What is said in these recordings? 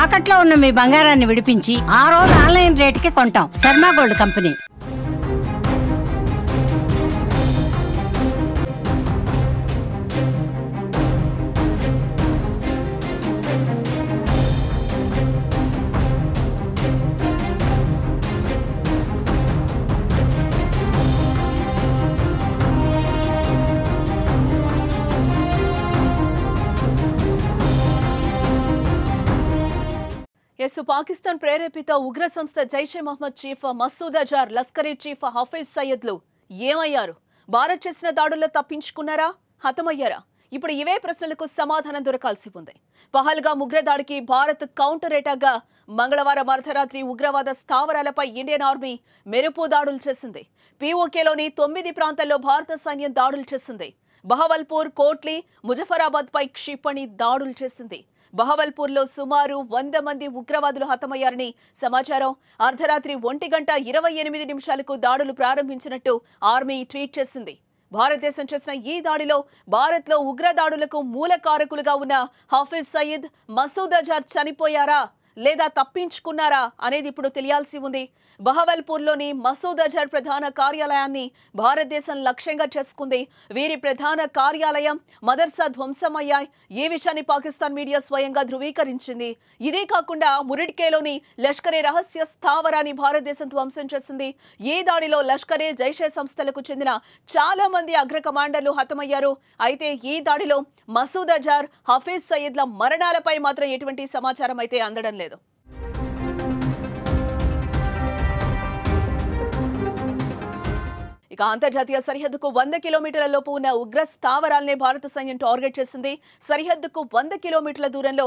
తాకట్లో ఉన్న మీ బంగారాన్ని విడిపించి ఆ రోజు ఆన్లైన్ రేటుకి కొంటాం. Sharma gold company. పాకిస్తాన్ ప్రేరేపిత ఉగ్ర సంస్థ జైషే మహమ్మద్ చీఫ్ మసూద్ అజార్, లష్కరీ చీఫ్ హఫీజ్ సయ్యద్లు ఏమయ్యారు? భారత్ చేసిన దాడుల్లో తప్పించుకున్నారా, హతమయ్యారా? ఇప్పుడు ఇవే ప్రశ్నలకు సమాధానం దొరకాల్సి ఉంది. పహల్గామ్ ఉగ్రదాడికి భారత్ కౌంటర్ అటాక్గా మంగళవారం అర్ధరాత్రి ఉగ్రవాద స్థావరాలపై ఇండియన్ ఆర్మీ మెరుపు దాడులు చేసింది. పీఓకేలోని 9 ప్రాంతాల్లో భారత సైన్యం దాడులు చేసింది. బహవల్పూర్, కోట్లీ, ముజఫరాబాద్ పై క్షిపణి దాడులు చేసింది. బహవల్పూర్లో సుమారు 100 మంది ఉగ్రవాదులు హతమయ్యారని సమాచారం. అర్ధరాత్రి 1:28 దాడులు ప్రారంభించినట్టు ఆర్మీ ట్వీట్ చేసింది. భారతదేశం చేసిన ఈ దాడిలో భారత్లో ఉగ్రదాడులకు మూల కారకులుగా ఉన్న హఫీజ్ సయీద్, మసూద్ అజార్ చనిపోయారా లేదా తప్పించుకున్నారా అనేది ఇప్పుడు తెలియాల్సి ఉంది. బహవల్పూర్లోని మసూద్ అజార్ ప్రధాన కార్యాలయాన్ని భారతదేశం లక్ష్యంగా చేసుకుంది. వీరి ప్రధాన కార్యాలయం, మదర్సా ధ్వంసమయ్యాయి. ఈ విషయాన్ని పాకిస్తాన్ మీడియా స్వయంగా ధృవీకరించింది. ఇదే కాకుండా మురిడ్కేలోని లష్కరే రహస్య స్థావరాన్ని భారతదేశం ధ్వంసం చేసింది. ఈ దాడిలో లష్కరే, జైషే సంస్థలకు చెందిన చాలా మంది అగ్ర కమాండర్లు హతమయ్యారు. అయితే ఈ దాడిలో మసూద్ అజార్, హఫీజ్ సయీద్ల మరణాలపై మాత్రం ఎటువంటి సమాచారం అయితే అందడం లేదు. ఇక అంతర్జాతీయ సరిహద్దుకు 100 కిలోమీటర్ల లోపు ఉన్న ఉగ్ర స్థావరాలనే భారత సైన్యం టార్గెట్ చేసింది. సరిహద్దుకు 100 కిలోమీటర్ల దూరంలో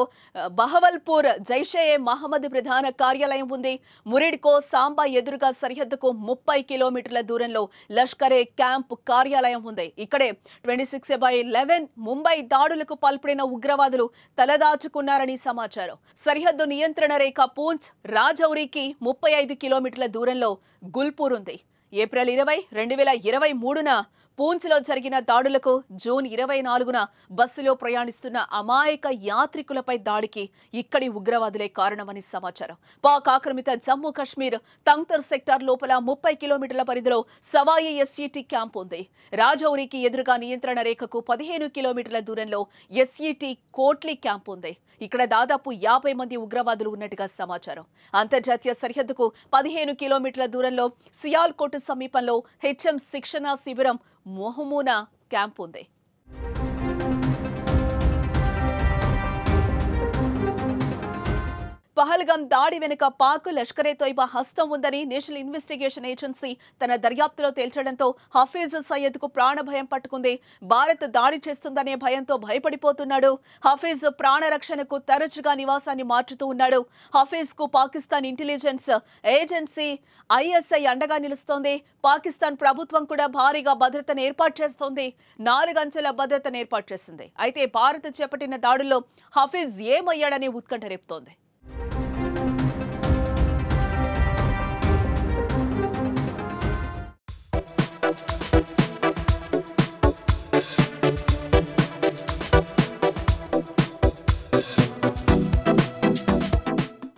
బహవల్పూర్ జైషే మహమ్మద్ ప్రధాన కార్యాలయం ఉంది. మురిడ్కో, సాంబా ఎదురుగా సరిహద్దుకు 30 కిలోమీటర్ల దూరంలో లష్కరే క్యాంప్ కార్యాలయం ఉంది. ఇక్కడే 26/11 ముంబై దాడులకు పాల్పడిన ఉగ్రవాదులు తలదాచుకున్నారని సమాచారం. సరిహద్దు నియంత్రణ రేఖ పూంచ్, రాజౌరికి 35 కిలోమీటర్ల దూరంలో గుల్పూర్ ఉంది. ఏప్రిల్ 20, 2023న పూంచ్లో జరిగిన దాడులకు జూన్ 24న బస్సులో ప్రయాణిస్తున్న అమాయక యాత్రికులపై దాడికి ఇక్కడి ఉగ్రవాదులే కారణమని సమాచారం. పాక్ ఆక్రమిత జమ్మూ కాశ్మీర్ తంగ్తర్ సెక్టార్ లోపల 30 కిలోమీటర్ల పరిధిలో సవాయి ఎస్ఈటి క్యాంప్ ఉంది. రాజౌరికి ఎదురుగా నియంత్రణ రేఖకు 15 కిలోమీటర్ల దూరంలో ఎస్ఈటి కోట్లీ క్యాంప్ ఉంది. ఇక్కడ దాదాపు 50 మంది ఉగ్రవాదులు ఉన్నట్టుగా సమాచారం. అంతర్జాతీయ సరిహద్దుకు 15 కిలోమీటర్ల దూరంలో సియాల్కోట్ సమీపంలో హెచ్ఎం శిక్షణ శిబిరం మొహమూనా క్యాంప్ ఉంది. పహల్గామ్ దాడి వెనుక పాక్, లష్కరే తోయిబా హస్తం ఉందని నేషనల్ ఇన్వెస్టిగేషన్ ఏజెన్సీ తన దర్యాప్తులో తేల్చడంతో హఫీజ్ సయ్యద్ కు ప్రాణభయం పట్టుకుంది. భారత్ దాడి చేస్తుందనే భయంతో భయపడిపోతున్నాడు. హఫీజ్ ప్రాణరక్షణకు తరచుగా నివాసాన్ని మార్చుతూ ఉన్నాడు. హఫీజ్ కు పాకిస్తాన్ ఇంటెలిజెన్స్ ఏజెన్సీ ఐఎస్ఐ అండగా నిలుస్తోంది. పాకిస్తాన్ ప్రభుత్వం కూడా భారీగా భద్రతను ఏర్పాటు చేస్తోంది. 4 అంచెల భద్రతను ఏర్పాటు చేసింది. అయితే భారత్ చేపట్టిన దాడుల్లో హఫీజ్ ఏమయ్యాడనే ఉత్కంఠ రేపుతోంది.